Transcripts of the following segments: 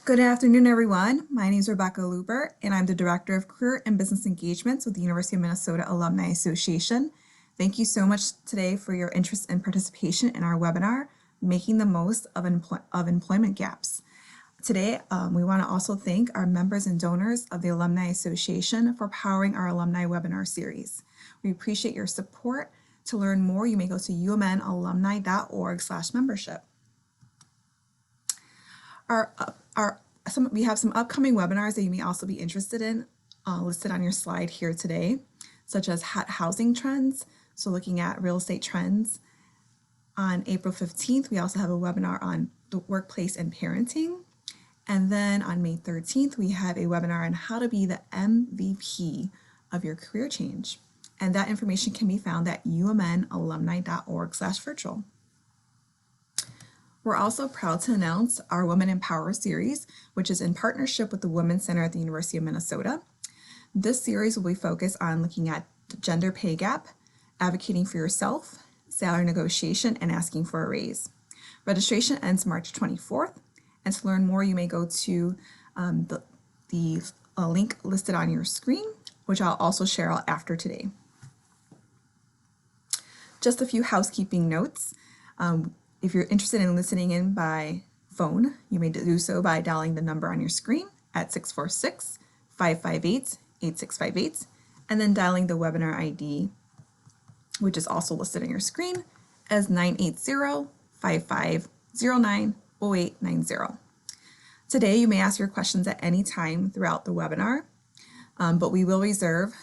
Good afternoon, everyone. My name is Rebecca Luber, and I'm the Director of Career and Business Engagements with the University of Minnesota Alumni Association. Thank you so much today for your interest and participation in our webinar, Making the Most of Employment Gaps. Today, we want to also thank our members and donors of the Alumni Association for powering our alumni webinar series. We appreciate your support. To learn more, you may go to umnalumni.org/membership. We have some upcoming webinars that you may also be interested in listed on your slide here today, such as hot housing trends, so looking at real estate trends. On April 15th, we also have a webinar on the workplace and parenting. And then on May 13th, we have a webinar on how to be the MVP of your career change. And that information can be found at umnalumni.org/virtual. We're also proud to announce our Women in Power series, which is in partnership with the Women's Center at the University of Minnesota. This series will be focused on looking at the gender pay gap, advocating for yourself, salary negotiation, and asking for a raise. Registration ends March 24th, and to learn more, you may go to the link listed on your screen, which I'll also share after today. Just a few housekeeping notes. If you're interested in listening in by phone, you may do so by dialing the number on your screen at 646-558-8658, and then dialing the webinar ID, which is also listed on your screen as 980-5509-0890. Today, you may ask your questions at any time throughout the webinar, but we will reserve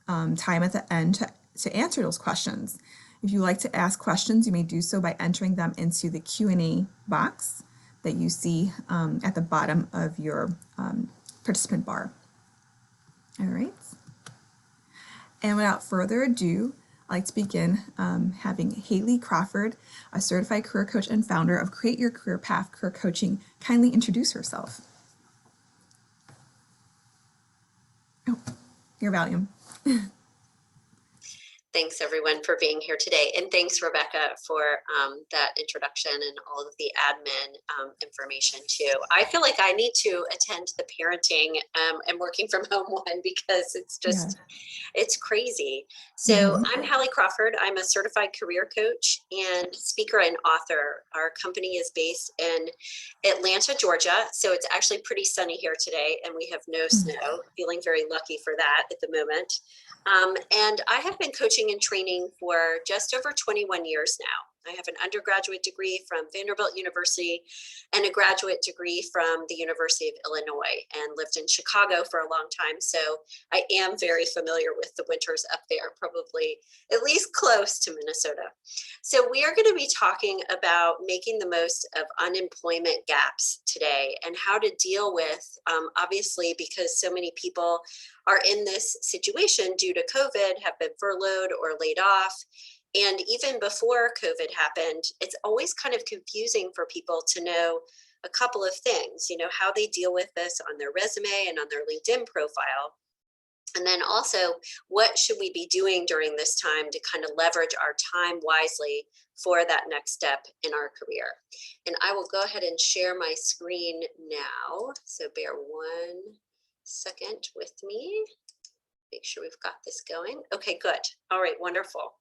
time at the end to answer those questions. If you like to ask questions, you may do so by entering them into the Q&A box that you see at the bottom of your participant bar. All right. And without further ado, I'd like to begin having Hallie Crawford, a certified career coach and founder of Create Your Career Path Career Coaching, kindly introduce herself. Oh, your volume. Thanks everyone for being here today. And thanks Rebecca for that introduction and all of the admin information too. I feel like I need to attend the parenting and working from home one because it's just, it's crazy. So I'm Hallie Crawford. I'm a certified career coach and speaker and author. Our company is based in Atlanta, Georgia. So it's actually pretty sunny here today and we have no snow. Feeling very lucky for that at the moment. And I have been coaching and training for just over 21 years now. I have an undergraduate degree from Vanderbilt University and a graduate degree from the University of Illinois, and lived in Chicago for a long time. So I am very familiar with the winters up there, probably at least close to Minnesota. So we are going to be talking about making the most of unemployment gaps today and how to deal with, obviously, because so many people are in this situation due to COVID, have been furloughed or laid off. And even before COVID happened, it's always kind of confusing for people to know a couple of things, you know, how they deal with this on their resume and on their LinkedIn profile. And then also, what should we be doing during this time to kind of leverage our time wisely for that next step in our career? And I will go ahead and share my screen now. So bear one second with me. Make sure we've got this going. Okay, good. All right, wonderful.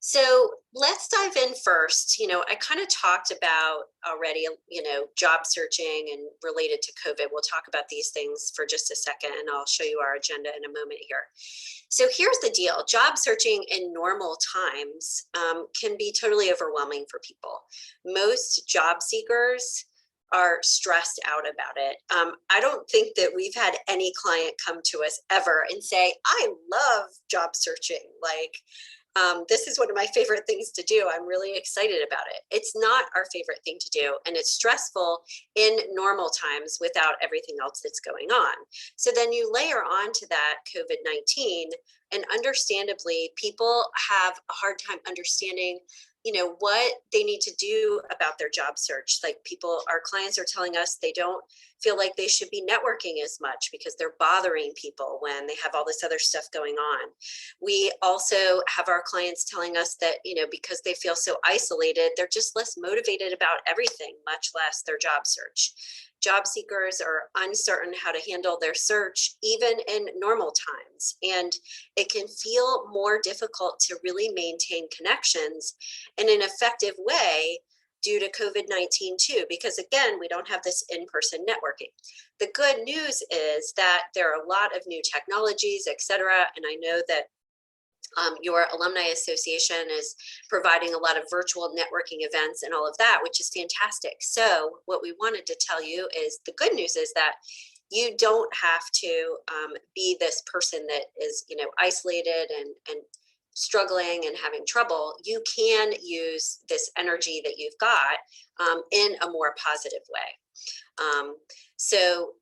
So let's dive in first. You know, I kind of talked about already, you know, job searching and related to COVID. We'll talk about these things for just a second and I'll show you our agenda in a moment here. So here's the deal. Job searching in normal times can be totally overwhelming for people. Most job seekers are stressed out about it. I don't think that we've had any client come to us ever and say, I love job searching. Like, this is one of my favorite things to do. I'm really excited about it. It's not our favorite thing to do, and it's stressful in normal times without everything else that's going on. So then you layer on to that COVID-19, And understandably, people have a hard time understanding, what they need to do about their job search. Like our clients are telling us they don't feel like they should be networking as much because they're bothering people when they have all this other stuff going on. We also have our clients telling us that, because they feel so isolated, they're just less motivated about everything, much less their job search. Job seekers are uncertain how to handle their search, even in normal times. And it can feel more difficult to really maintain connections in an effective way due to COVID-19 too, because again, we don't have this in-person networking. The good news is that there are a lot of new technologies, et cetera. And I know that your alumni association is providing a lot of virtual networking events and all of that, which is fantastic. So what we wanted to tell you is the good news is that you don't have to be this person that is, isolated and struggling and having trouble. You can use this energy that you've got in a more positive way. So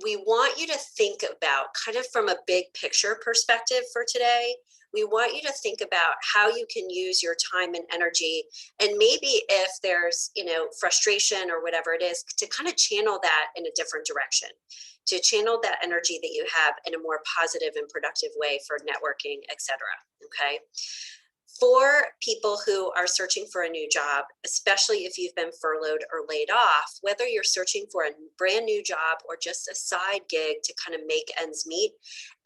we want you to think about, kind of from a big picture perspective for today, we want you to think about how you can use your time and energy, and maybe if there's, frustration or whatever it is, to kind of channel that in a different direction, to channel that energy that you have in a more positive and productive way for networking, etc. Okay. For people who are searching for a new job, especially if you've been furloughed or laid off, whether you're searching for a brand new job or just a side gig to kind of make ends meet,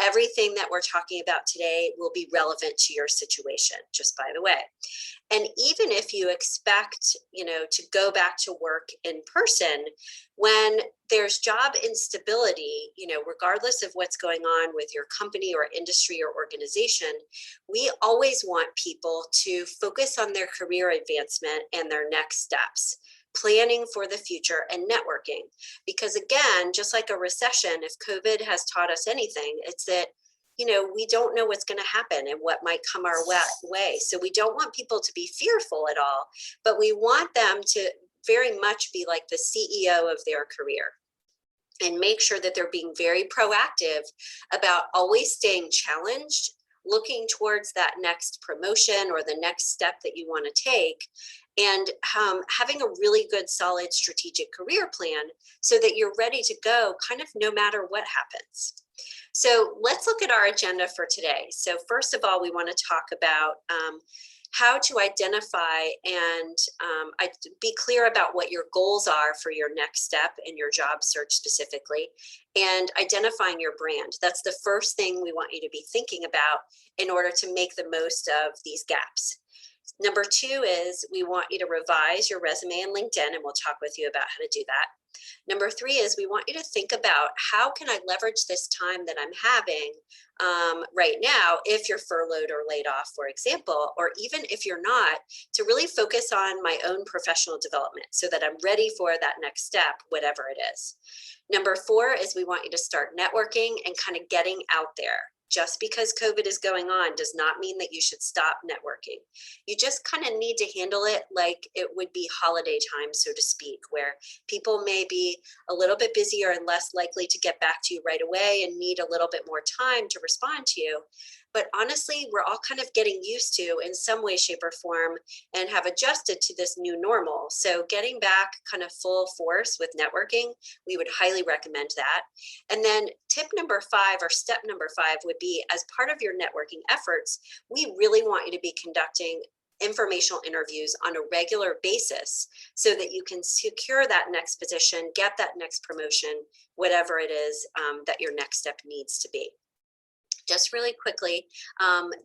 everything that we're talking about today will be relevant to your situation, just by the way. And even if you expect, to go back to work in person, when there's job instability, regardless of what's going on with your company or industry or organization, we always want people to focus on their career advancement and their next steps, planning for the future and networking. Because again, just like a recession, if COVID has taught us anything, it's that we don't know what's going to happen and what might come our way. So we don't want people to be fearful at all, but we want them to very much be like the CEO of their career and make sure that they're being very proactive about always staying challenged, looking towards that next promotion or the next step that you want to take, and having a really good, solid strategic career plan so that you're ready to go kind of no matter what happens. So let's look at our agenda for today. So first of all, we want to talk about how to identify and be clear about what your goals are for your next step in your job search specifically, and identifying your brand. That's the first thing we want you to be thinking about in order to make the most of these gaps. Number two is we want you to revise your resume and LinkedIn, and we'll talk with you about how to do that. Number three is we want you to think about how can I leverage this time that I'm having right now, if you're furloughed or laid off, for example, or even if you're not, to really focus on my own professional development so that I'm ready for that next step, whatever it is. Number four is we want you to start networking and kind of getting out there. Just because COVID is going on does not mean that you should stop networking. You just kind of need to handle it like it would be holiday time, so to speak, where people may be a little bit busier and less likely to get back to you right away and need a little bit more time to respond to you. But honestly, we're all kind of getting used to, in some way, shape, or form, and have adjusted to this new normal. So getting back kind of full force with networking, we would highly recommend that. And then tip number five, or step number five, would be, as part of your networking efforts, we really want you to be conducting informational interviews on a regular basis so that you can secure that next position, get that next promotion, whatever it is that your next step needs to be. Just really quickly,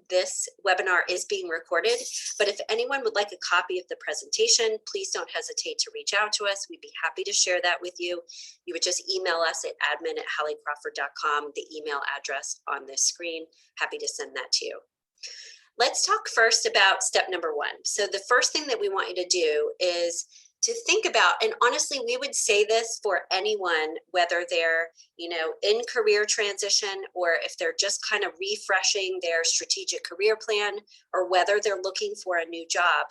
this webinar is being recorded, but if anyone would like a copy of the presentation, please don't hesitate to reach out to us. We'd be happy to share that with you. You would just email us at admin@halliecrawford.com, the email address on this screen. Happy to send that to you. Let's talk first about step number one. So the first thing that we want you to do is to think about, and honestly, we would say this for anyone, whether they're, in career transition, or if they're just kind of refreshing their strategic career plan, or whether they're looking for a new job.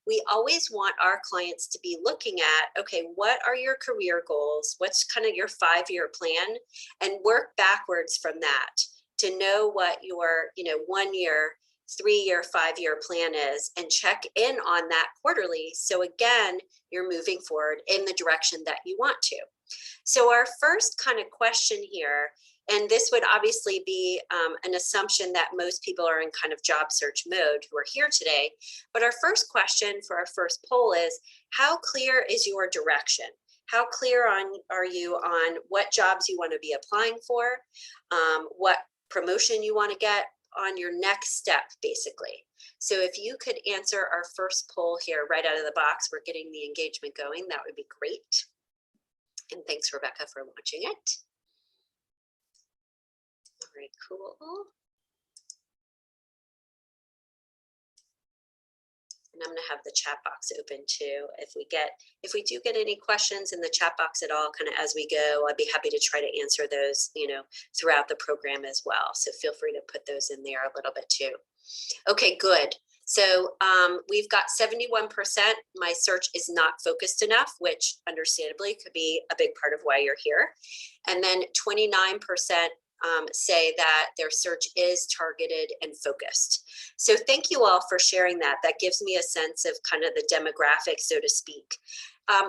We always want our clients to be looking at, okay, what are your career goals? What's kind of your 5-year plan? And work backwards from that to know what your 1 year, 3 year, 5 year plan is, and check in on that quarterly. So again, you're moving forward in the direction that you want to. So our first kind of question here, and this would obviously be an assumption that most people are in kind of job search mode who are here today. But our first question for our first poll is, how clear is your direction? How clear are you on what jobs you want to be applying for, what promotion you want to get on your next step, basically. So if you could answer our first poll here right out of the box, we're getting the engagement going, that would be great. And thanks, Rebecca, for launching it. All right, cool. And I'm going to have the chat box open too. If we do get any questions in the chat box at all, kind of as we go, I'd be happy to try to answer those, throughout the program as well. So feel free to put those in there a little bit too. Okay, good. So we've got 71%. My search is not focused enough, which understandably could be a big part of why you're here. And then 29% say that their search is targeted and focused. So thank you all for sharing that. That gives me a sense of kind of the demographic, so to speak.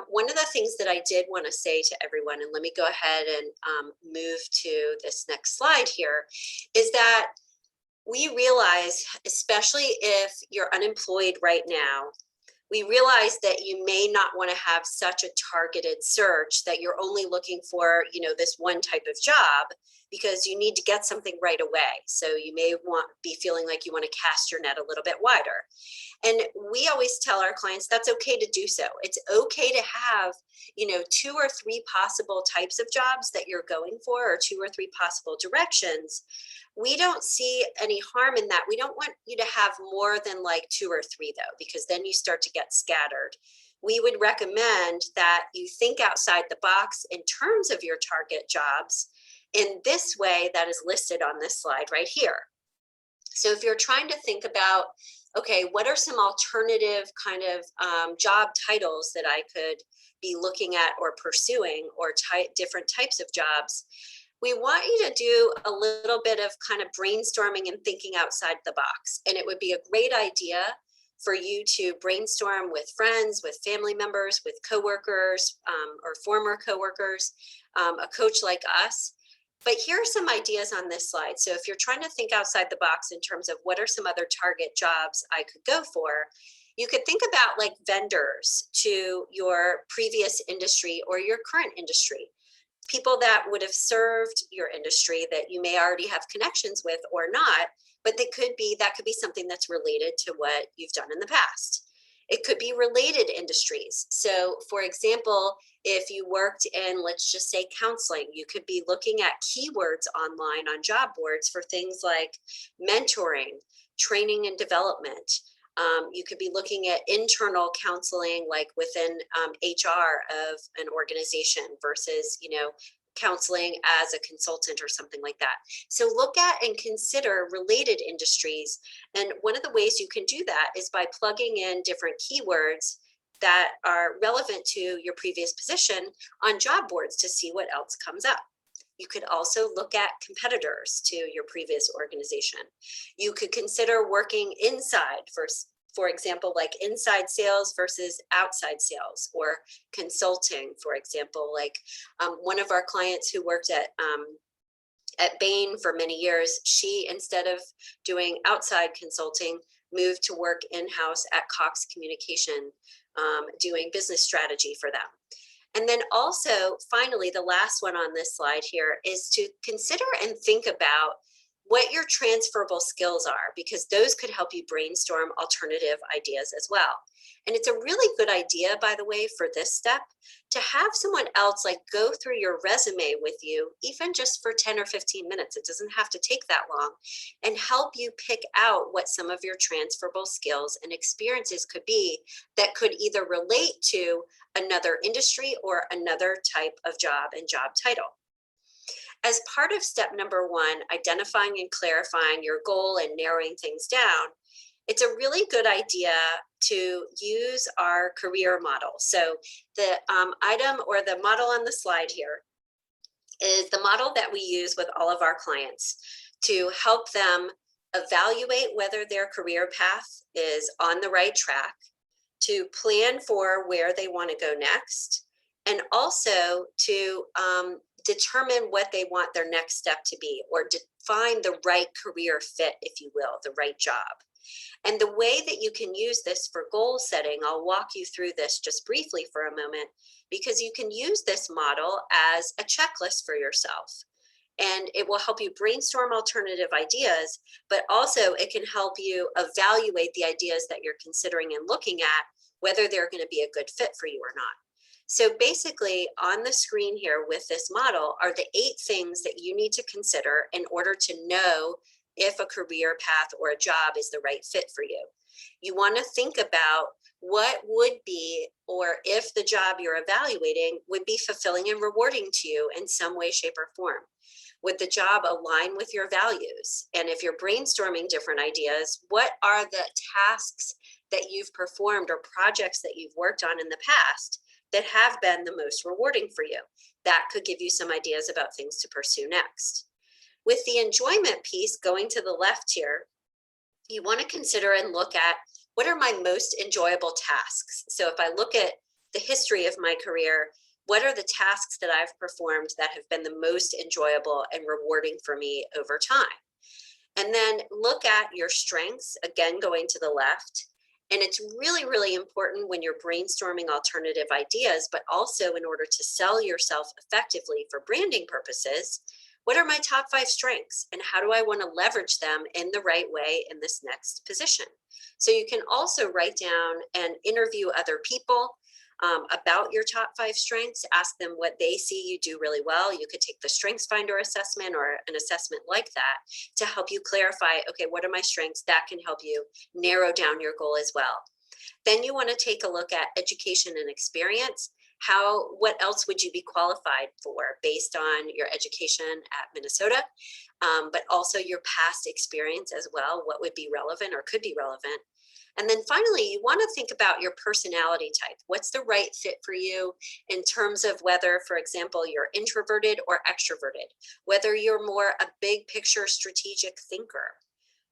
One of the things that I did want to say to everyone, and let me go ahead and move to this next slide here, is that we realize, especially if you're unemployed right now, we realize that you may not want to have such a targeted search that you're only looking for, this one type of job, because you need to get something right away. So you may be feeling like you want to cast your net a little bit wider. And we always tell our clients that's okay to do so. It's okay to have, 2 or 3 possible types of jobs that you're going for, or 2 or 3 possible directions. We don't see any harm in that. We don't want you to have more than like 2 or 3 though, because then you start to get scattered. We would recommend that you think outside the box in terms of your target jobs in this way that is listed on this slide right here. So if you're trying to think about, okay, what are some alternative kind of job titles that I could be looking at or pursuing, or different types of jobs, we want you to do a little bit of kind of brainstorming and thinking outside the box. And it would be a great idea for you to brainstorm with friends, with family members, with coworkers, or former coworkers, a coach like us. But here are some ideas on this slide. So if you're trying to think outside the box in terms of what are some other target jobs I could go for, you could think about like vendors to your previous industry or your current industry. People that would have served your industry that you may already have connections with or not, but that could be something that's related to what you've done in the past. It could be related industries. So for example, if you worked in, let's just say, counseling, you could be looking at keywords online on job boards for things like mentoring, training and development. You could be looking at internal counseling, like within HR of an organization versus, counseling as a consultant or something like that. So look at and consider related industries. And one of the ways you can do that is by plugging in different keywords that are relevant to your previous position on job boards to see what else comes up. You could also look at competitors to your previous organization. You could consider working inside for example, like inside sales versus outside sales, or consulting, for example, like one of our clients who worked at Bain for many years, she, instead of doing outside consulting, moved to work in-house at Cox Communication, doing business strategy for them. And then also, finally, the last one on this slide here is to consider and think about what your transferable skills are, because those could help you brainstorm alternative ideas as well. And it's a really good idea, by the way, for this step, to have someone else like go through your resume with you, even just for 10 or 15 minutes. It doesn't have to take that long, and help you pick out what some of your transferable skills and experiences could be that could either relate to another industry or another type of job and job title. As part of step number 1, identifying and clarifying your goal and narrowing things down, it's a really good idea to use our career model. So the item or the model on the slide here is the model that we use with all of our clients to help them evaluate whether their career path is on the right track, to plan for where they want to go next, and also to determine what they want their next step to be, or define the right career fit, if you will, the right job. And the way that you can use this for goal setting, I'll walk you through this just briefly for a moment, because you can use this model as a checklist for yourself. And it will help you brainstorm alternative ideas, but also it can help you evaluate the ideas that you're considering and looking at, whether they're going to be a good fit for you or not. So basically on the screen here with this model are the 8 things that you need to consider in order to know if a career path or a job is the right fit for you. You want to think about what would be, or if the job you're evaluating would be fulfilling and rewarding to you in some way, shape, or form. Would the job align with your values? And if you're brainstorming different ideas, what are the tasks that you've performed or projects that you've worked on in the past that have been the most rewarding for you? That could give you some ideas about things to pursue next. With the enjoyment piece going to the left here, you want to consider and look at what are my most enjoyable tasks. So if I look at the history of my career, what are the tasks that I've performed that have been the most enjoyable and rewarding for me over time? And then look at your strengths, again, going to the left. And it's really, really important when you're brainstorming alternative ideas, but also in order to sell yourself effectively for branding purposes, what are my top 5 strengths and how do I want to leverage them in the right way in this next position? So you can also write down and interview other people about your top 5 strengths, ask them what they see you do really well. You could take the Strengths Finder assessment or an assessment like that to help you clarify, okay, what are my strengths? That can help you narrow down your goal as well. Then you want to take a look at education and experience. What else would you be qualified for based on your education at Minnesota, but also your past experience as well? What would be relevant or could be relevant? And then finally, you want to think about your personality type. What's the right fit for you in terms of whether, for example, you're introverted or extroverted, whether you're more a big picture strategic thinker,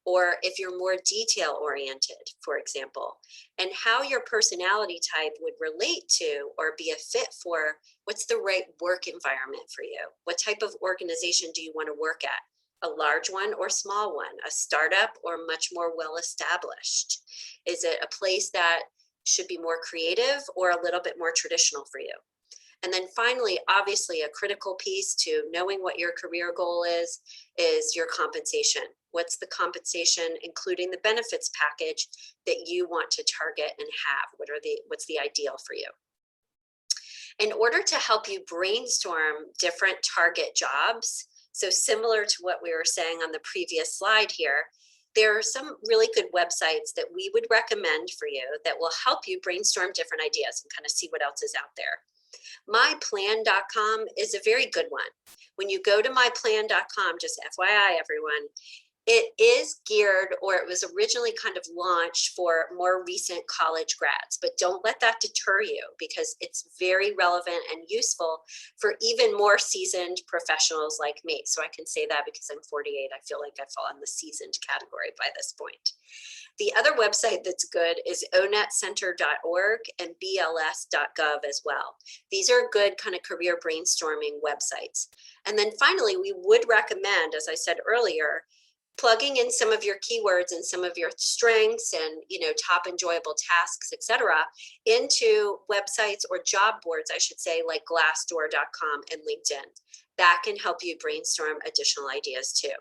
or if you're more detail oriented, for example, and how your personality type would relate to or be a fit for what's the right work environment for you. What type of organization do you want to work at? A large one or small one, a startup or much more well-established? Is it a place that should be more creative or a little bit more traditional for you? And then finally, obviously a critical piece to knowing what your career goal is your compensation. What's the compensation, including the benefits package that you want to target and have? What's the ideal for you? In order to help you brainstorm different target jobs, so similar to what we were saying on the previous slide here, there are some really good websites that we would recommend for you that will help you brainstorm different ideas and kind of see what else is out there. myplan.com is a very good one. When you go to myplan.com, just FYI, everyone, it is geared, or it was originally kind of launched for more recent college grads, but don't let that deter you because it's very relevant and useful for even more seasoned professionals like me. So I can say that because I'm 48, I feel like I fall in the seasoned category by this point. The other website that's good is onetcenter.org and bls.gov as well. These are good kind of career brainstorming websites. And then finally, we would recommend, as I said earlier, plugging in some of your keywords and some of your strengths and top enjoyable tasks, etc., into websites or job boards, I should say, like glassdoor.com and LinkedIn. That can help you brainstorm additional ideas too.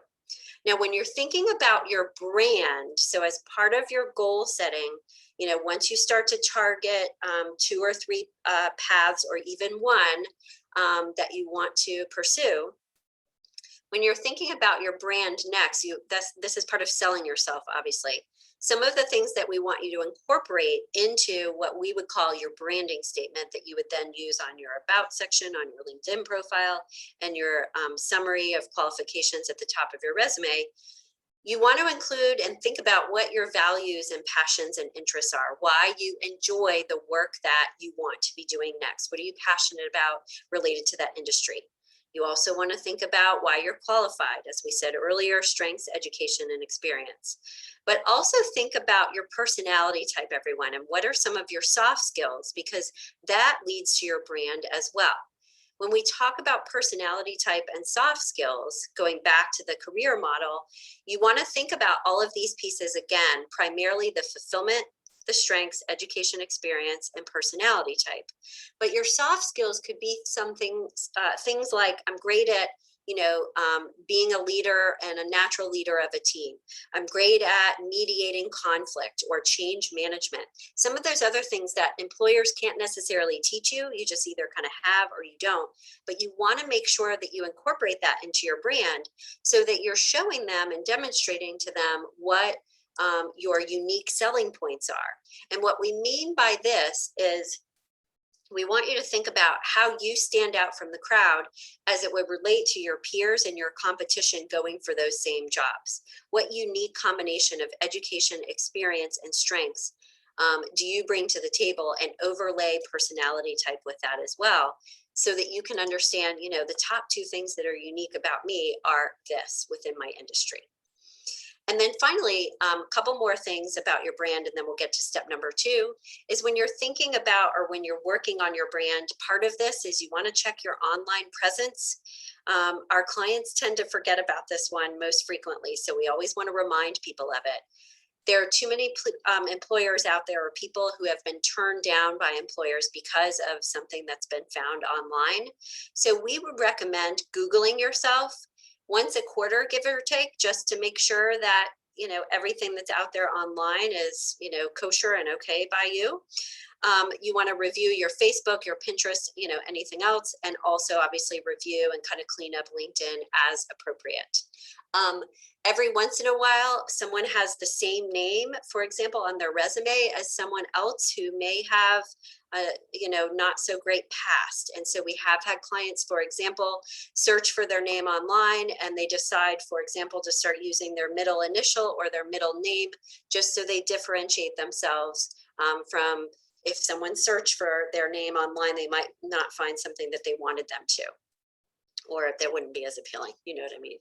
Now, when you're thinking about your brand, so as part of your goal setting, once you start to target 2 or 3 paths or even one that you want to pursue, when you're thinking about your brand next, this is part of selling yourself, obviously. Some of the things that we want you to incorporate into what we would call your branding statement that you would then use on your About section, on your LinkedIn profile, and your summary of qualifications at the top of your resume, you want to include and think about what your values and passions and interests are, why you enjoy the work that you want to be doing next. What are you passionate about related to that industry? You also want to think about why you're qualified, as we said earlier, strengths, education, and experience. But also think about your personality type, everyone, and what are some of your soft skills, because that leads to your brand as well. When we talk about personality type and soft skills, going back to the career model, you want to think about all of these pieces again, primarily the fulfillment, the strengths, education, experience, and personality type. But your soft skills could be things like I'm great at, being a leader and a natural leader of a team. I'm great at mediating conflict or change management. Some of those other things that employers can't necessarily teach you, you just either kind of have or you don't. But you want to make sure that you incorporate that into your brand so that you're showing them and demonstrating to them what your unique selling points are. And what we mean by this is we want you to think about how you stand out from the crowd as it would relate to your peers and your competition going for those same jobs. What unique combination of education, experience, and strengths do you bring to the table, and overlay personality type with that as well, so that you can understand, the top two things that are unique about me are this within my industry. And then finally, a couple more things about your brand, and then we'll get to step number 2, is when you're thinking about or when you're working on your brand, part of this is you want to check your online presence. Our clients tend to forget about this one most frequently, so we always want to remind people of it. There are too many employers out there, or people who have been turned down by employers because of something that's been found online. So we would recommend Googling yourself once a quarter, give or take, just to make sure that everything that's out there online is kosher and okay by you. You want to review your Facebook, your Pinterest, anything else, and also obviously review and kind of clean up LinkedIn as appropriate. Every once in a while, someone has the same name, for example, on their resume as someone else who may have not so great past. And so we have had clients, for example, search for their name online, and they decide, for example, to start using their middle initial or their middle name, just so they differentiate themselves from, if someone searched for their name online, they might not find something that they wanted them to, or that wouldn't be as appealing. You know what I mean?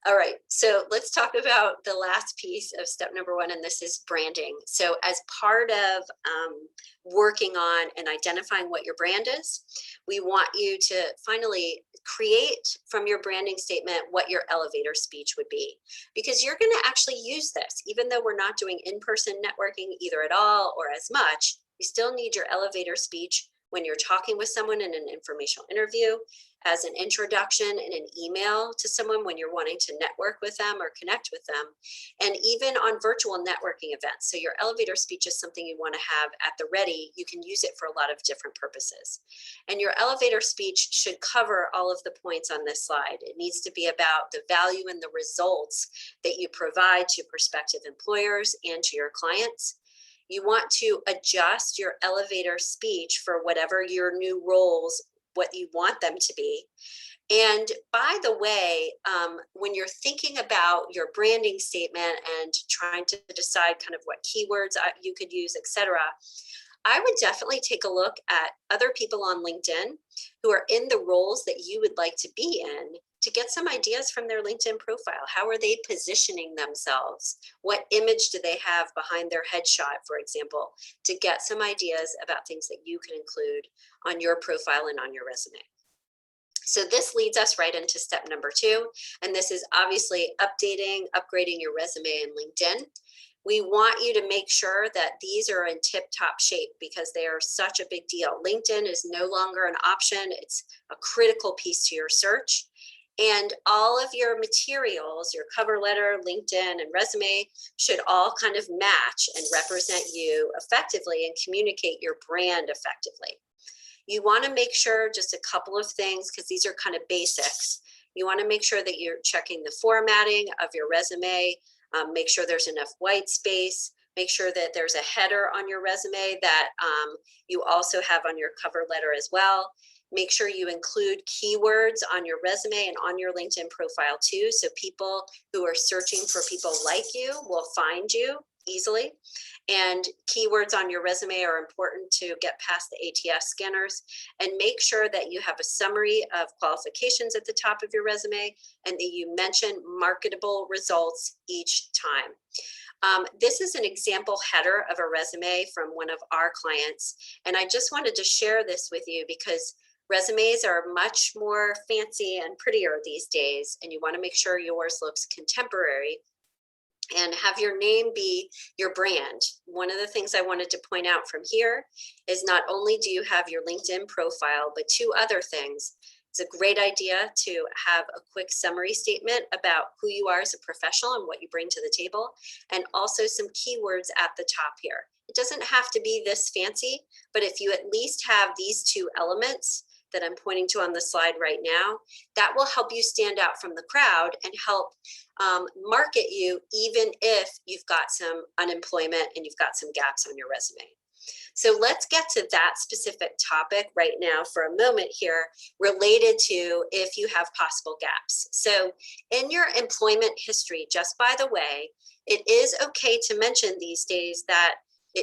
All right, so let's talk about the last piece of step number 1, and this is branding. So as part of working on and identifying what your brand is, we want you to finally create from your branding statement what your elevator speech would be, because you're going to actually use this. Even though we're not doing in-person networking either at all or as much, you still need your elevator speech when you're talking with someone in an informational interview, as an introduction in an email to someone when you're wanting to network with them or connect with them, and even on virtual networking events. So your elevator speech is something you want to have at the ready. You can use it for a lot of different purposes. And your elevator speech should cover all of the points on this slide. It needs to be about the value and the results that you provide to prospective employers and to your clients. You want to adjust your elevator speech for whatever your new roles, what you want them to be. And by the way, when you're thinking about your branding statement and trying to decide kind of what keywords you could use, etc., I would definitely take a look at other people on LinkedIn who are in the roles that you would like to be in, to get some ideas from their LinkedIn profile. How are they positioning themselves? What image do they have behind their headshot, for example, to get some ideas about things that you can include on your profile and on your resume. So this leads us right into step number 2, and this is obviously upgrading your resume in LinkedIn. We want you to make sure that these are in tip-top shape, because they are such a big deal. LinkedIn is no longer an option. It's a critical piece to your search. And all of your materials, your cover letter, LinkedIn, and resume should all kind of match and represent you effectively and communicate your brand effectively. You want to make sure, just a couple of things, because these are kind of basics. You want to make sure that you're checking the formatting of your resume, make sure there's enough white space, make sure that there's a header on your resume that you also have on your cover letter as well. Make sure you include keywords on your resume and on your LinkedIn profile too, so people who are searching for people like you will find you. easily. And keywords on your resume are important to get past the ATS scanners. And make sure that you have a summary of qualifications at the top of your resume and that you mention marketable results each time. This is an example header of a resume from one of our clients. And I just wanted to share this with you because resumes are much more fancy and prettier these days, and you want to make sure yours looks contemporary and have your name be your brand. One of the things I wanted to point out from here is not only do you have your LinkedIn profile, but two other things. It's a great idea to have a quick summary statement about who you are as a professional and what you bring to the table, and also some keywords at the top here. It doesn't have to be this fancy, but if you at least have these two elements that I'm pointing to on the slide right now, that will help you stand out from the crowd and help market you, even if you've got some unemployment and you've got some gaps on your resume. So let's get to that specific topic right now for a moment here, related to if you have possible gaps. So in your employment history, just by the way, it is okay to mention these days that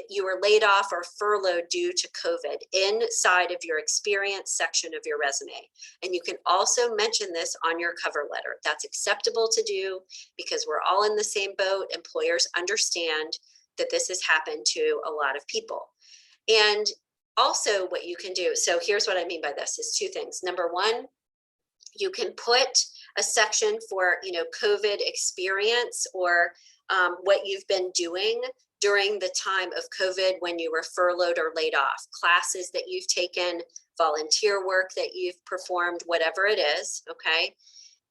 you were laid off or furloughed due to COVID inside of your experience section of your resume. And you can also mention this on your cover letter. That's acceptable to do because we're all in the same boat. Employers understand that this has happened to a lot of people. And also what you can do, so here's what I mean by this, is two things. Number one, you can put a section for, COVID experience or what you've been doing during the time of COVID when you were furloughed or laid off, classes that you've taken, volunteer work that you've performed, whatever it is, okay?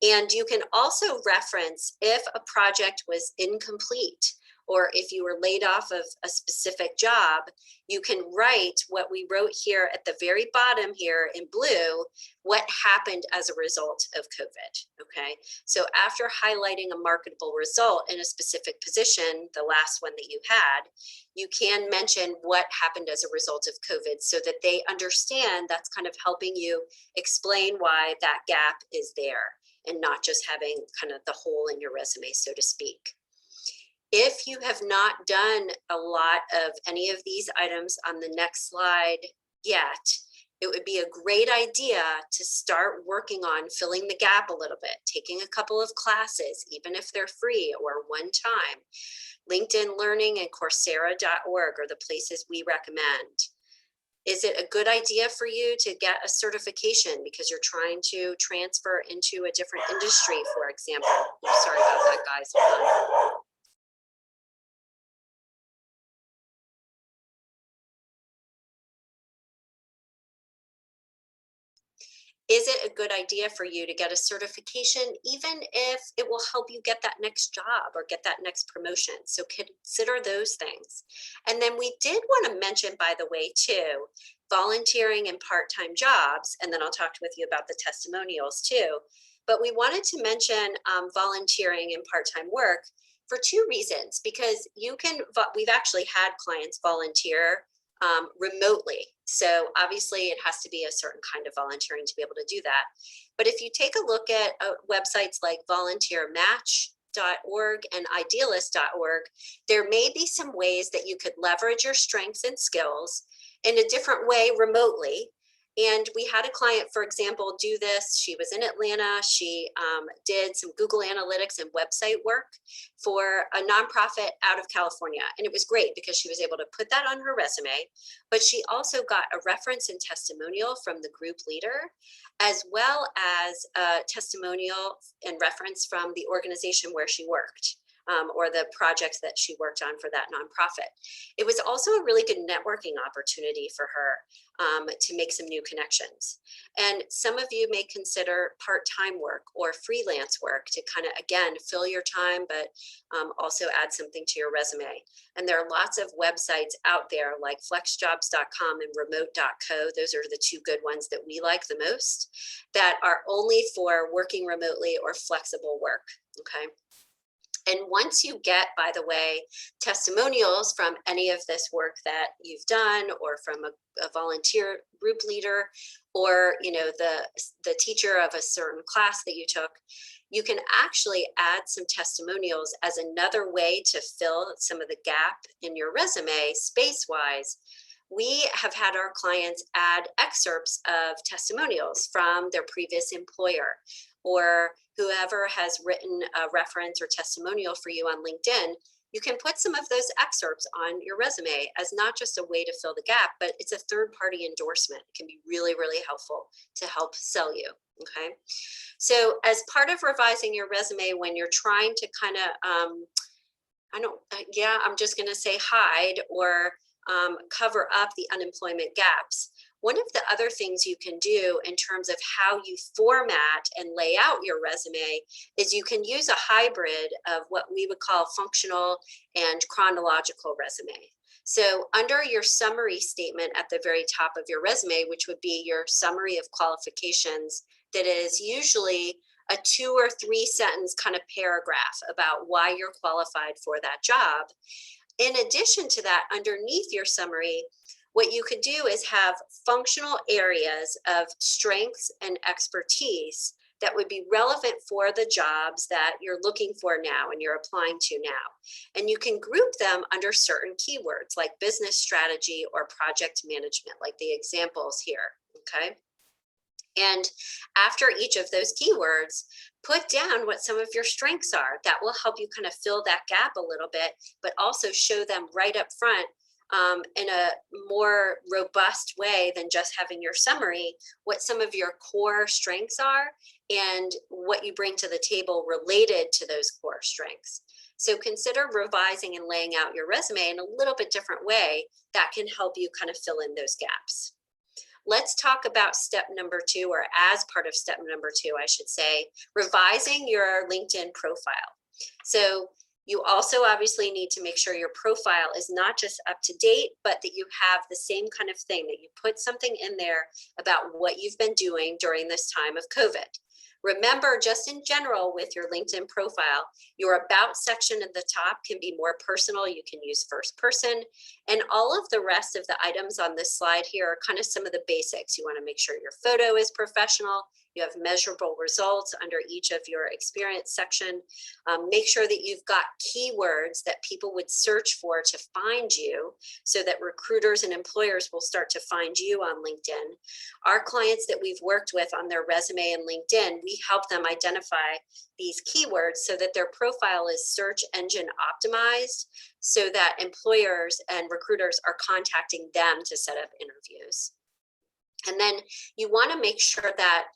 And you can also reference if a project was incomplete or if you were laid off of a specific job, you can write what we wrote here at the very bottom here in blue, what happened as a result of COVID, okay? So after highlighting a marketable result in a specific position, the last one that you had, you can mention what happened as a result of COVID so that they understand that's kind of helping you explain why that gap is there and not just having kind of the hole in your resume, so to speak. If you have not done a lot of any of these items on the next slide yet, it would be a great idea to start working on filling the gap a little bit, taking a couple of classes, even if they're free or one time. LinkedIn Learning and Coursera.org are the places we recommend. Is it a good idea for you to get a certification because you're trying to transfer into a different industry, for example? Oh, sorry about that, guys. Hold on. Is it a good idea for you to get a certification, even if it will help you get that next job or get that next promotion? So consider those things. And then we did want to mention, by the way, too, volunteering and part-time jobs. And then I'll talk with you about the testimonials too. But we wanted to mention volunteering and part-time work for two reasons, because we've actually had clients volunteer remotely. So obviously it has to be a certain kind of volunteering to be able to do that. But if you take a look at websites like volunteermatch.org and idealist.org, there may be some ways that you could leverage your strengths and skills in a different way remotely. And we had a client, for example, do this. She was in Atlanta. She did some Google Analytics and website work for a nonprofit out of California. And it was great because she was able to put that on her resume, but she also got a reference and testimonial from the group leader, as well as a testimonial and reference from the organization where she worked. Or the projects that she worked on for that nonprofit. It was also a really good networking opportunity for her to make some new connections. And some of you may consider part-time work or freelance work to kind of, again, fill your time, but also add something to your resume. And there are lots of websites out there like flexjobs.com and remote.co. Those are the two good ones that we like the most, that are only for working remotely or flexible work, okay? And once you get, by the way, testimonials from any of this work that you've done, or from a volunteer group leader, or the teacher of a certain class that you took, you can actually add some testimonials as another way to fill some of the gap in your resume space-wise. We have had our clients add excerpts of testimonials from their previous employer, or whoever has written a reference or testimonial for you on LinkedIn. You can put some of those excerpts on your resume as not just a way to fill the gap, but it's a third-party endorsement. It can be really, really helpful to help sell you, okay? So as part of revising your resume, when you're trying to kind of, I'm just gonna say hide or cover up the unemployment gaps, one of the other things you can do in terms of how you format and lay out your resume is you can use a hybrid of what we would call functional and chronological resume. So under your summary statement at the very top of your resume, which would be your summary of qualifications, that is usually a 2 or 3 sentence kind of paragraph about why you're qualified for that job. In addition to that, underneath your summary, what you could do is have functional areas of strengths and expertise that would be relevant for the jobs that you're looking for now and you're applying to now. And you can group them under certain keywords like business strategy or project management, like the examples here, okay? And after each of those keywords, put down what some of your strengths are. That will help you kind of fill that gap a little bit, but also show them right up front in a more robust way than just having your summary, what some of your core strengths are and what you bring to the table related to those core strengths. So consider revising and laying out your resume in a little bit different way that can help you kind of fill in those gaps. Let's talk about step number 2, or as part of step number 2, I should say, revising your LinkedIn profile. So you also obviously need to make sure your profile is not just up to date, but that you have the same kind of thing, that you put something in there about what you've been doing during this time of COVID. Remember, just in general with your LinkedIn profile, your about section at the top can be more personal. You can use first person, and all of the rest of the items on this slide here are kind of some of the basics. You want to make sure your photo is professional. You have measurable results under each of your experience section. Make sure that you've got keywords that people would search for to find you, so that recruiters and employers will start to find you on LinkedIn. Our clients that we've worked with on their resume and LinkedIn, we help them identify these keywords so that their profile is search engine optimized, so that employers and recruiters are contacting them to set up interviews. And then you want to make sure that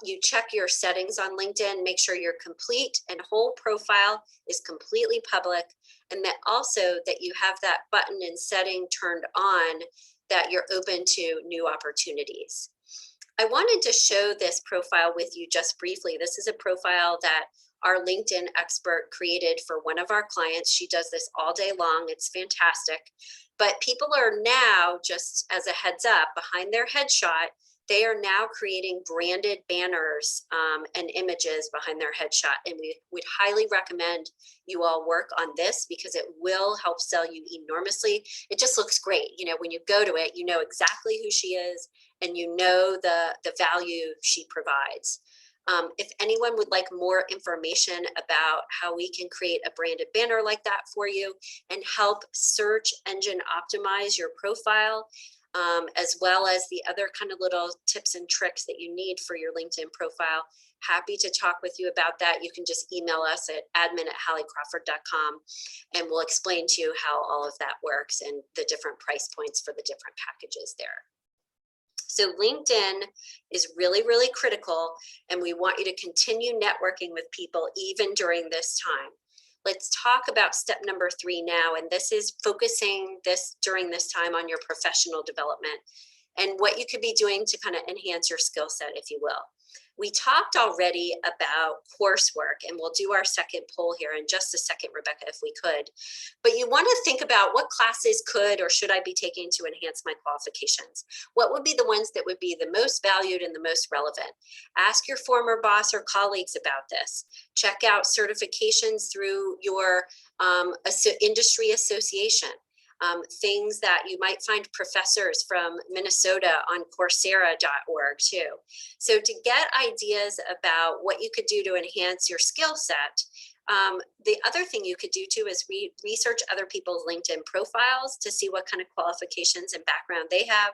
you check your settings on LinkedIn, make sure your complete and whole profile is completely public, and that also that you have that button and setting turned on, that you're open to new opportunities. I wanted to show this profile with you just briefly. This is a profile that our LinkedIn expert created for one of our clients. She does this all day long. It's fantastic. But people are now, just as a heads up, behind their headshot, they are now creating branded banners and images behind their headshot. And we would highly recommend you all work on this, because it will help sell you enormously. It just looks great. You know, when you go to it, you know exactly who she is, and you know the value she provides. If anyone would like more information about how we can create a branded banner like that for you and help search engine optimize your profile, as well as the other kind of little tips and tricks that you need for your LinkedIn profile, happy to talk with you about that. You can just email us at admin@HallieCrawford.com, and we'll explain to you how all of that works and the different price points for the different packages there. So LinkedIn is really, really critical, and we want you to continue networking with people even during this time. Let's talk about step number 3 now, and this is focusing during this time on your professional development and what you could be doing to kind of enhance your skill set, if you will. We talked already about coursework, and we'll do our second poll here in just a second, Rebecca, if we could. But you want to think about what classes could or should I be taking to enhance my qualifications? What would be the ones that would be the most valued and the most relevant? Ask your former boss or colleagues about this. Check out certifications through your industry association. Things that you might find professors from Minnesota on Coursera.org too. So to get ideas about what you could do to enhance your skill set, the other thing you could do too is research other people's LinkedIn profiles to see what kind of qualifications and background they have.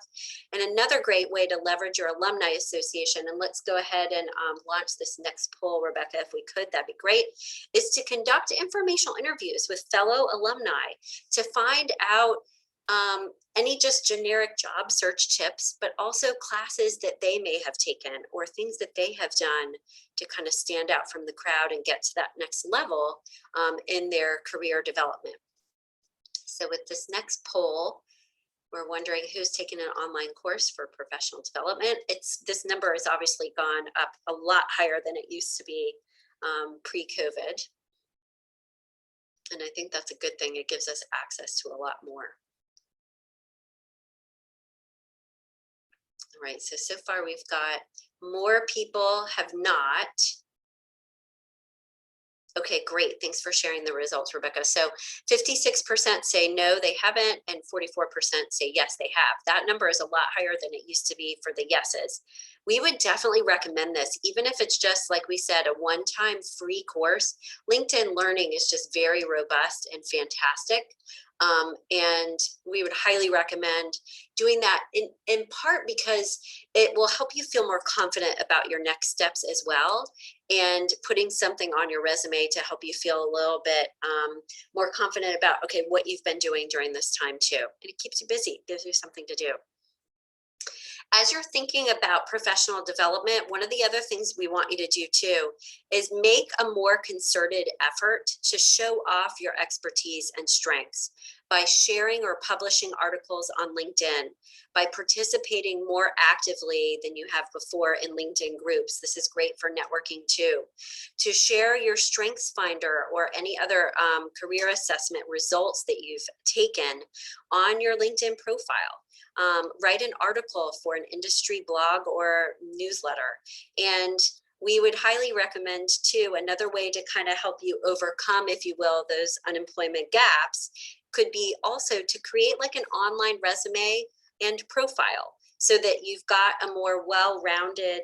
And another great way to leverage your alumni association, and let's go ahead and launch this next poll, Rebecca, if we could, that'd be great, is to conduct informational interviews with fellow alumni to find out any just generic job search tips, but also classes that they may have taken or things that they have done to kind of stand out from the crowd and get to that next level in their career development. So with this next poll, we're wondering who's taken an online course for professional development. This number has obviously gone up a lot higher than it used to be pre-COVID. And I think that's a good thing. It gives us access to a lot more. All right, so far we've got more people have not. Okay, great. Thanks for sharing the results, Rebecca. So 56% say no, they haven't, and 44% say yes, they have. That number is a lot higher than it used to be for the yeses. We would definitely recommend this, even if it's just, like we said, a one-time free course. LinkedIn Learning is just very robust and fantastic. And we would highly recommend doing that in part because it will help you feel more confident about your next steps as well, and putting something on your resume to help you feel a little bit more confident about, okay, what you've been doing during this time too. And it keeps you busy, gives you something to do. As you're thinking about professional development, one of the other things we want you to do too is make a more concerted effort to show off your expertise and strengths by sharing or publishing articles on LinkedIn, by participating more actively than you have before in LinkedIn groups. This is great for networking too. To share your Strengths Finder or any other career assessment results that you've taken on your LinkedIn profile. Write an article for an industry blog or newsletter. And we would highly recommend too, another way to kind of help you overcome, if you will, those unemployment gaps could be also to create like an online resume and profile so that you've got a more well-rounded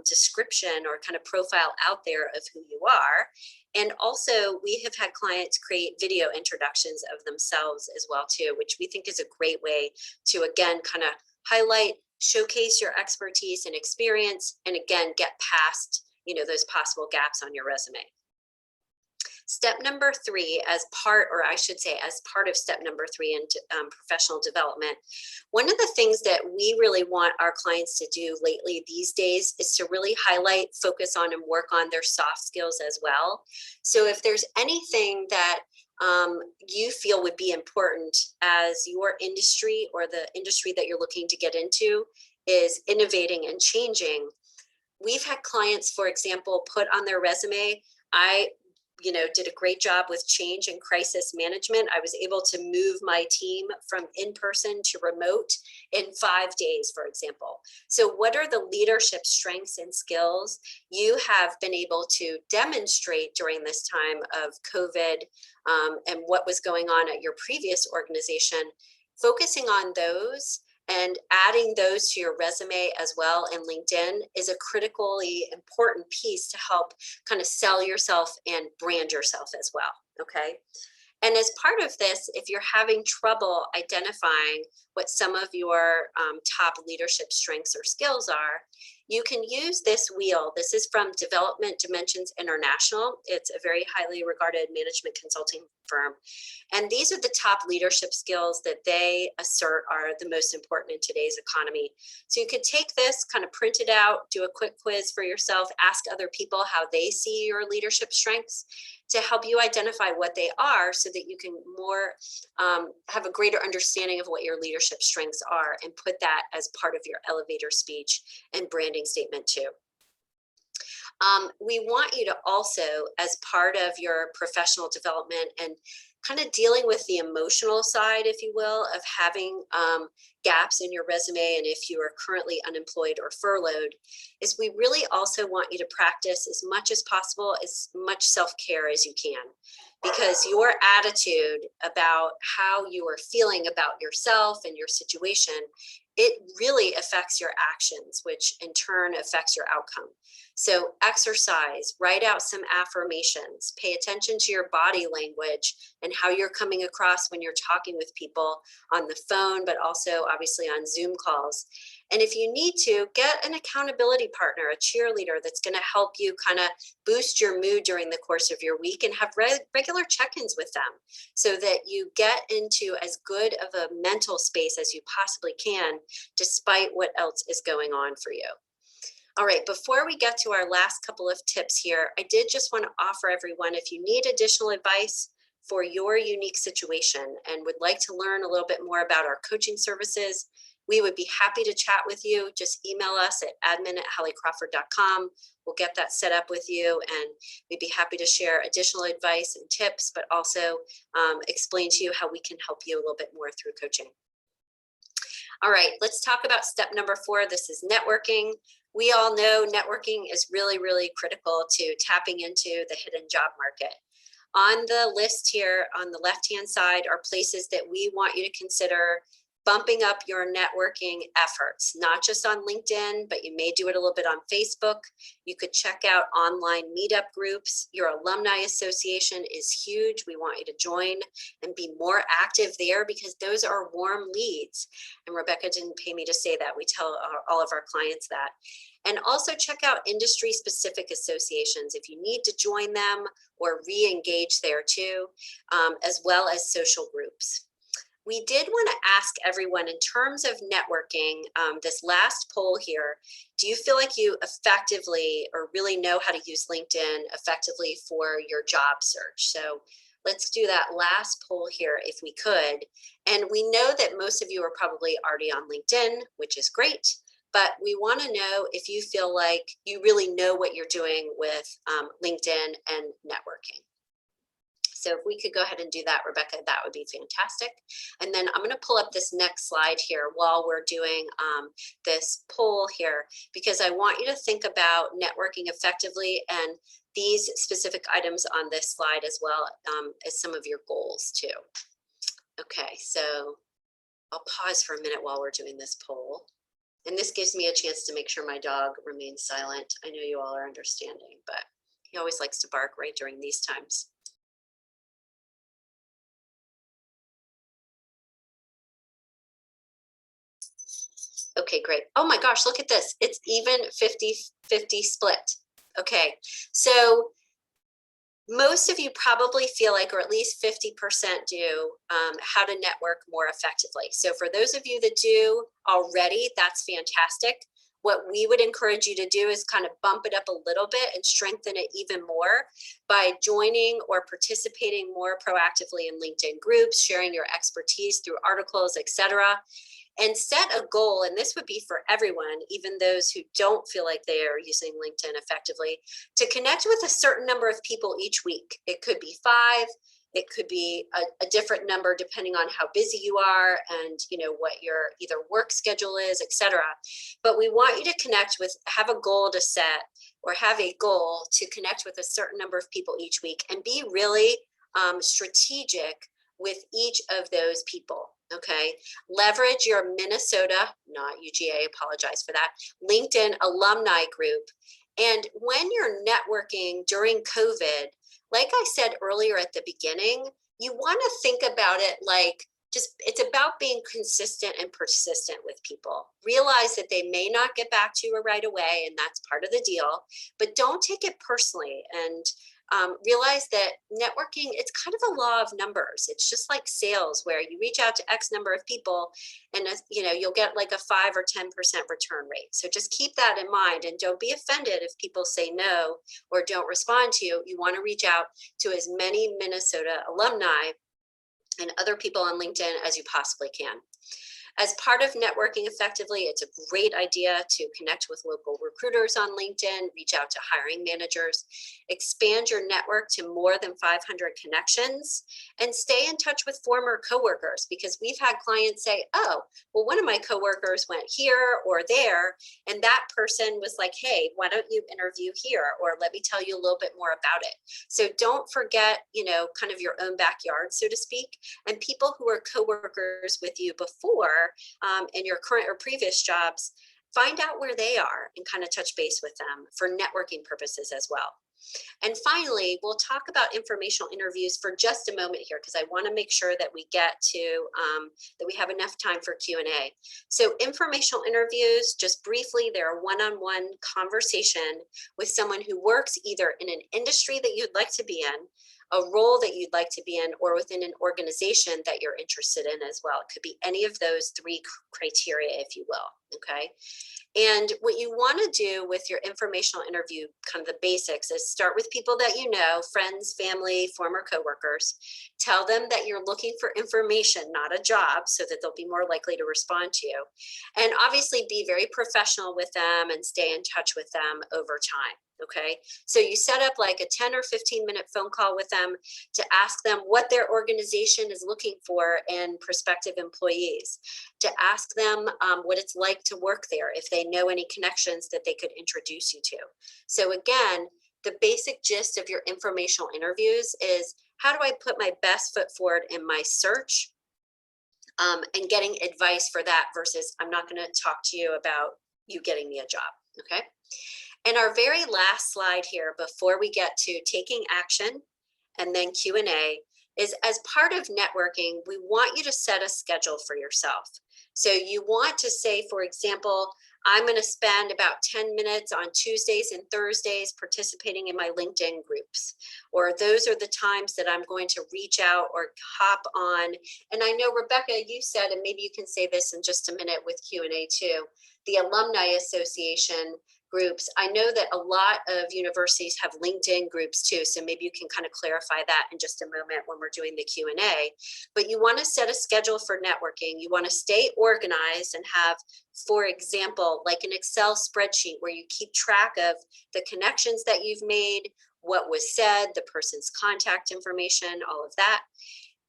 description or kind of profile out there of who you are. And also we have had clients create video introductions of themselves as well too, which we think is a great way to, again, kind of highlight, showcase your expertise and experience, and again, get past, you know, those possible gaps on your resume. Step number 3, as part of step number 3 in professional development, one of the things that we really want our clients to do lately these days is to really highlight, focus on, and work on their soft skills as well. So if there's anything that you feel would be important as your industry or the industry that you're looking to get into is innovating and changing, we've had clients, for example, put on their resume, I did a great job with change and crisis management. I was able to move my team from in-person to remote in 5 days, for example. So what are the leadership strengths and skills you have been able to demonstrate during this time of COVID and what was going on at your previous organization? Focusing on those and adding those to your resume as well in LinkedIn is a critically important piece to help kind of sell yourself and brand yourself as well, okay? And as part of this, if you're having trouble identifying what some of your top leadership strengths or skills are, you can use this wheel. This is from Development Dimensions International. It's a very highly regarded management consulting firm. And these are the top leadership skills that they assert are the most important in today's economy. So you could take this, kind of print it out, do a quick quiz for yourself, ask other people how they see your leadership strengths to help you identify what they are so that you can more have a greater understanding of what your leadership strengths are and put that as part of your elevator speech and branding statement too. We want you to also, as part of your professional development and kind of dealing with the emotional side, if you will, of having gaps in your resume, and if you are currently unemployed or furloughed, is we really also want you to practice as much as possible, as much self-care as you can, because your attitude about how you are feeling about yourself and your situation, it really affects your actions, which in turn affects your outcome. So exercise, write out some affirmations, pay attention to your body language and how you're coming across when you're talking with people on the phone, but also obviously on Zoom calls. And if you need to, get an accountability partner, a cheerleader that's going to help you kind of boost your mood during the course of your week, and have regular check-ins with them so that you get into as good of a mental space as you possibly can, despite what else is going on for you. All right, before we get to our last couple of tips here, I did just want to offer everyone, if you need additional advice for your unique situation and would like to learn a little bit more about our coaching services, we would be happy to chat with you. Just email us at admin@halliecrawford.com. We'll get that set up with you, and we'd be happy to share additional advice and tips, but also explain to you how we can help you a little bit more through coaching. All right, let's talk about step number 4. This is networking. We all know networking is really, really critical to tapping into the hidden job market. On the list here on the left-hand side are places that we want you to consider bumping up your networking efforts, not just on LinkedIn, but you may do it a little bit on Facebook. You could check out online meetup groups. Your alumni association is huge. We want you to join and be more active there, because those are warm leads. And Rebecca didn't pay me to say that. We tell all of our clients that. And also check out industry specific associations if you need to join them or re-engage there too, as well as social groups. We did want to ask everyone, in terms of networking, this last poll here, do you feel like you effectively or really know how to use LinkedIn effectively for your job search? So let's do that last poll here if we could. And we know that most of you are probably already on LinkedIn, which is great, but we want to know if you feel like you really know what you're doing with LinkedIn and networking. So if we could go ahead and do that, Rebecca, that would be fantastic. And then I'm going to pull up this next slide here while we're doing this poll here, because I want you to think about networking effectively and these specific items on this slide, as well as some of your goals too. Okay, so I'll pause for a minute while we're doing this poll. And this gives me a chance to make sure my dog remains silent. I know you all are understanding, but he always likes to bark right during these times. Okay, great. Oh my gosh, look at this. It's even 50-50 split. Okay, so most of you probably feel like, or at least 50% do, how to network more effectively. So for those of you that do already, that's fantastic. What we would encourage you to do is kind of bump it up a little bit and strengthen it even more by joining or participating more proactively in LinkedIn groups, sharing your expertise through articles, etc. And set a goal, and this would be for everyone, even those who don't feel like they are using LinkedIn effectively, to connect with a certain number of people each week. It could be 5, it could be a different number depending on how busy you are and what your either work schedule is, etc. But we want you to connect with, have a goal to set, or have a goal to connect with a certain number of people each week, and be really strategic with each of those people. Okay, leverage your Minnesota, not UGA, apologize for that, LinkedIn alumni group. And when you're networking during COVID, like I said earlier at the beginning, you want to think about it like it's about being consistent and persistent with people. Realize that they may not get back to you right away, and that's part of the deal, but don't take it personally. And realize that networking, it's kind of a law of numbers. It's just like sales, where you reach out to X number of people and you'll get like a 5 or 10% return rate. So just keep that in mind, and don't be offended if people say no or don't respond to you. You want to reach out to as many Minnesota alumni and other people on LinkedIn as you possibly can. As part of networking effectively, it's a great idea to connect with local recruiters on LinkedIn, reach out to hiring managers, expand your network to more than 500 connections, and stay in touch with former coworkers, because we've had clients say, oh, well, one of my coworkers went here or there, and that person was like, hey, why don't you interview here? Or let me tell you a little bit more about it. So don't forget, kind of your own backyard, so to speak, and people who are coworkers with you before in your current or previous jobs, find out where they are and kind of touch base with them for networking purposes as well. And finally, we'll talk about informational interviews for just a moment here, because I want to make sure that we get to that we have enough time for Q&A. So informational interviews, just briefly, they're a one-on-one conversation with someone who works either in an industry that you'd like to be in, a role that you'd like to be in, or within an organization that you're interested in as well. It could be any of those three criteria, if you will, okay? And what you want to do with your informational interview, kind of the basics, is start with people that you know, friends, family, former coworkers. Tell them that you're looking for information, not a job, so that they'll be more likely to respond to you. And obviously be very professional with them and stay in touch with them over time. Okay, so you set up like a 10 or 15-minute phone call with them to ask them what their organization is looking for in prospective employees, to ask them what it's like to work there, if they know any connections that they could introduce you to. So again, the basic gist of your informational interviews is, how do I put my best foot forward in my search, and getting advice for that versus I'm not going to talk to you about you getting me a job. Okay. And our very last slide here, before we get to taking action and then Q&A, is as part of networking, we want you to set a schedule for yourself. So you want to say, for example, I'm going to spend about 10 minutes on Tuesdays and Thursdays participating in my LinkedIn groups, or those are the times that I'm going to reach out or hop on. And I know, Rebecca, you said, and maybe you can say this in just a minute with Q&A too, the Alumni Association groups. I know that a lot of universities have LinkedIn groups too, so maybe you can kind of clarify that in just a moment when we're doing the Q&A. But you want to set a schedule for networking. You want to stay organized and have, for example, like an Excel spreadsheet where you keep track of the connections that you've made, what was said, the person's contact information, all of that.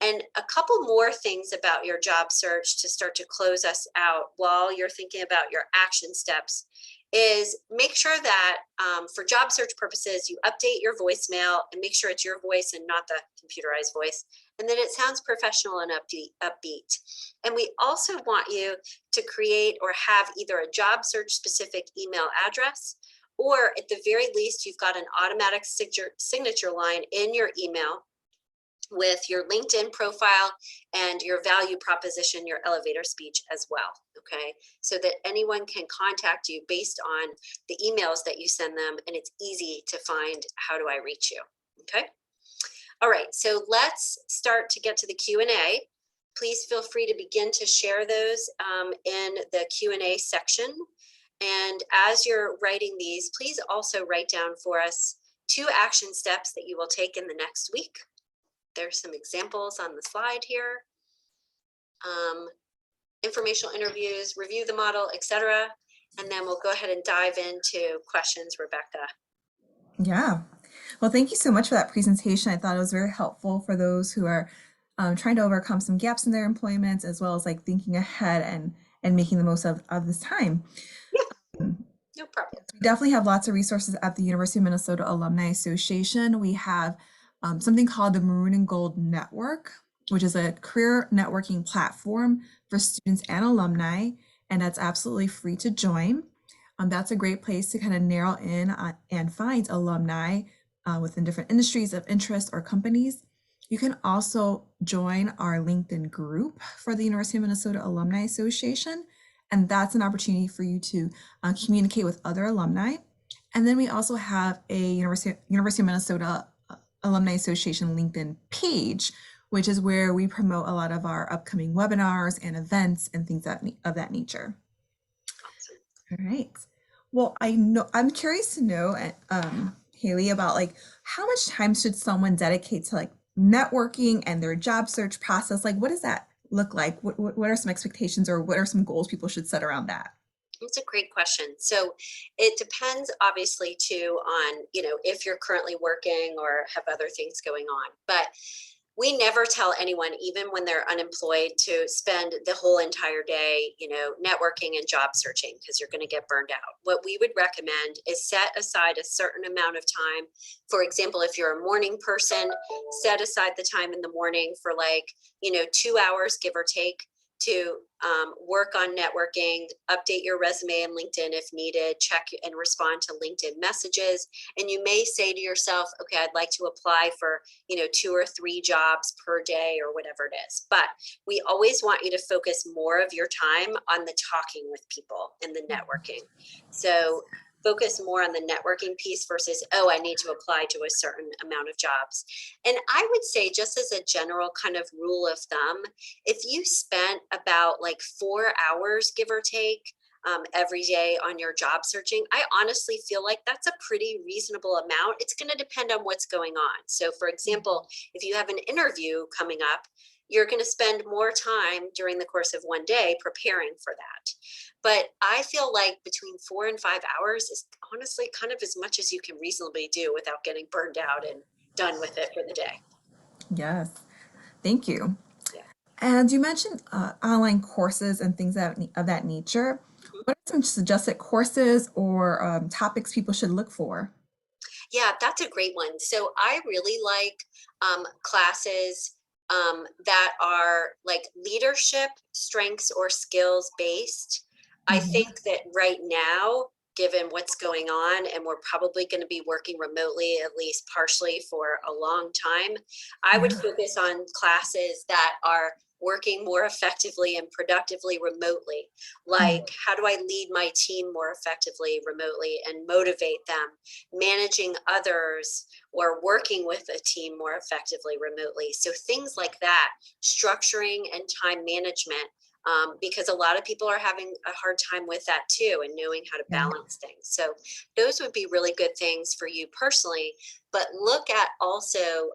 And a couple more things about your job search to start to close us out while you're thinking about your action steps is make sure that for job search purposes, you update your voicemail and make sure it's your voice and not the computerized voice, and that it sounds professional and upbeat. And we also want you to create or have either a job search specific email address, or at the very least, you've got an automatic signature line in your email with your LinkedIn profile and your value proposition, your elevator speech as well, okay? So that anyone can contact you based on the emails that you send them, and it's easy to find, how do I reach you, okay? All right, so let's start to get to the Q&A. Please feel free to begin to share those in the Q&A section. And as you're writing these, please also write down for us 2 action steps that you will take in the next week. There's some examples on the slide here. Informational interviews, review the model, etc. And then we'll go ahead and dive into questions, Rebecca. Yeah. Well, thank you so much for that presentation. I thought it was very helpful for those who are trying to overcome some gaps in their employment, as well as like thinking ahead and making the most of this time. Yeah, no problem. We definitely have lots of resources at the University of Minnesota Alumni Association. We have something called the Maroon and Gold Network, which is a career networking platform for students and alumni, and that's absolutely free to join. That's a great place to kind of narrow in and find alumni within different industries of interest or companies. You can also join our LinkedIn group for the University of Minnesota Alumni Association, and that's an opportunity for you to communicate with other alumni. And then we also have a University of Minnesota Alumni Association LinkedIn page, which is where we promote a lot of our upcoming webinars and events and things of that nature. Awesome. All right. Well, I'm curious to know, Haley, about like how much time should someone dedicate to like networking and their job search process? Like, what does that look like? What are some expectations or what are some goals people should set around that? It's a great question. So it depends obviously too on, if you're currently working or have other things going on. But we never tell anyone, even when they're unemployed, to spend the whole entire day, networking and job searching because you're going to get burned out. What we would recommend is set aside a certain amount of time. For example, if you're a morning person, set aside the time in the morning for 2 hours, give or take, to work on networking, update your resume and LinkedIn if needed, check and respond to LinkedIn messages. And you may say to yourself, okay, I'd like to apply for 2 or 3 jobs per day or whatever it is. But we always want you to focus more of your time on the talking with people and the networking. So focus more on the networking piece versus, oh, I need to apply to a certain amount of jobs. And I would say, just as a general kind of rule of thumb, if you spent about 4 hours, give or take, every day on your job searching, I honestly feel like that's a pretty reasonable amount. It's going to depend on what's going on. So, for example, if you have an interview coming up, you're going to spend more time during the course of one day preparing for that. But I feel like between 4 and 5 hours is honestly kind of as much as you can reasonably do without getting burned out and done with it for the day. Yes, thank you. Yeah. And you mentioned online courses and things of that nature. Mhm. What are some suggested courses or topics people should look for? Yeah, that's a great one. So I really like classes that are like leadership, strengths, or skills based. I Mhm. think that right now, given what's going on, and we're probably going to be working remotely at least partially for a long time, I would Yeah. focus on classes that are working more effectively and productively remotely. Mm. Like, how do I lead my team more effectively remotely and motivate them? Managing others or working with a team more effectively remotely. So things like that, structuring and time management, because a lot of people are having a hard time with that too and knowing how to Yeah. balance things. So those would be really good things for you personally. But look at also,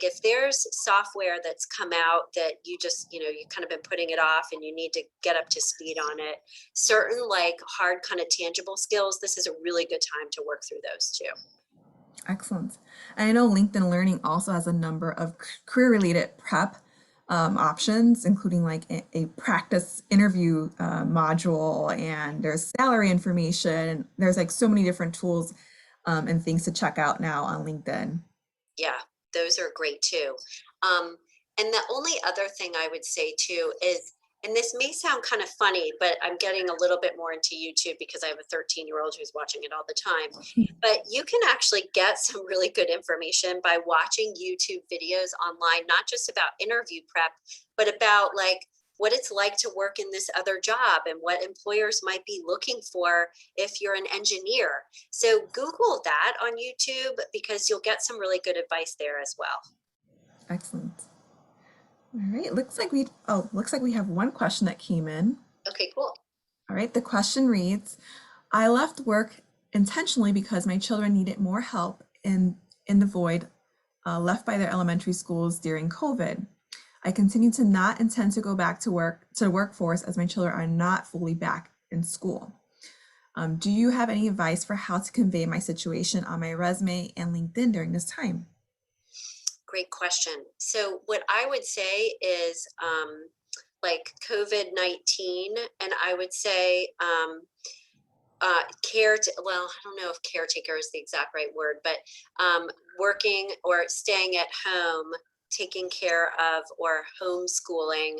if there's software that's come out that you just, you kind of been putting it off and you need to get up to speed on it, certain hard kind of tangible skills, this is a really good time to work through those too. Excellent. And I know LinkedIn Learning also has a number of career-related prep options, including like a practice interview module, and there's salary information. There's like so many different tools and things to check out now on LinkedIn. Yeah, those are great too. And the only other thing I would say too is, and this may sound kind of funny, but I'm getting a little bit more into YouTube because I have a 13-year-old who's watching it all the time. But you can actually get some really good information by watching YouTube videos online, not just about interview prep, but about what it's like to work in this other job and what employers might be looking for if you're an engineer. So Google that on YouTube because you'll get some really good advice there as well. Excellent. All right. Looks like we have one question that came in. Okay, cool. All right. The question reads, I left work intentionally because my children needed more help in the void left by their elementary schools during COVID. I continue to not intend to go back to the workforce as my children are not fully back in school. Do you have any advice for how to convey my situation on my resume and LinkedIn during this time? Great question. So what I would say is COVID-19, and I would say well, I don't know if caretaker is the exact right word, but working or staying at home, taking care of or homeschooling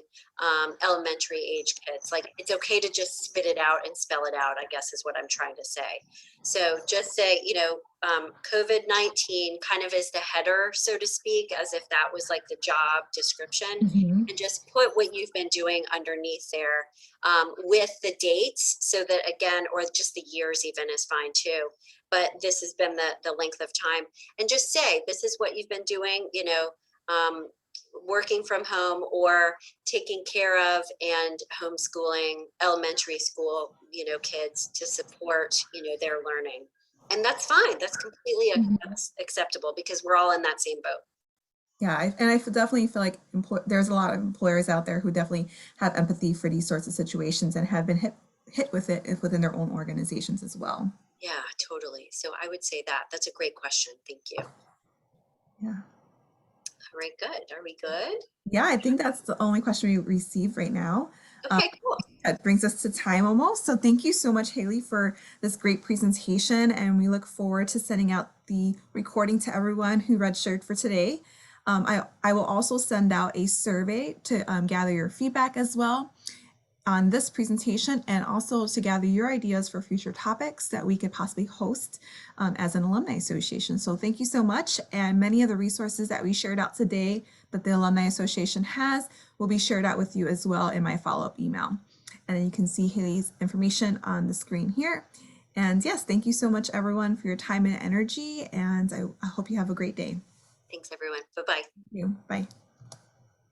elementary age kids. Like, it's okay to just spit it out and spell it out, I guess is what I'm trying to say. So just say, COVID-19 kind of is the header, so to speak, as if that was like the job description, Mhm. and just put what you've been doing underneath there, with the dates, so that again, or just the years even is fine too. But this has been the length of time, and just say this is what you've been doing. Um, Working from home or taking care of and homeschooling elementary school, kids to support, their learning. And that's fine. That's completely Mhm. acceptable because we're all in that same boat. Yeah, and I definitely feel like there's a lot of employers out there who definitely have empathy for these sorts of situations and have been hit with it within their own organizations as well. Yeah, totally. So I would say that that's a great question. Thank you. Yeah. All right, good. Are we good? Yeah, I think that's the only question we received right now. Okay, cool. That brings us to time almost. So thank you so much, Haley, for this great presentation. And we look forward to sending out the recording to everyone who registered for today. I will also send out a survey to gather your feedback as well on this presentation, and also to gather your ideas for future topics that we could possibly host as an alumni association. So thank you so much. And many of the resources that we shared out today that the Alumni Association has will be shared out with you as well in my follow-up email. And then you can see Haley's information on the screen here. And yes, thank you so much, everyone, for your time and energy. And I hope you have a great day. Thanks, everyone. Bye-bye. Thank you. Bye.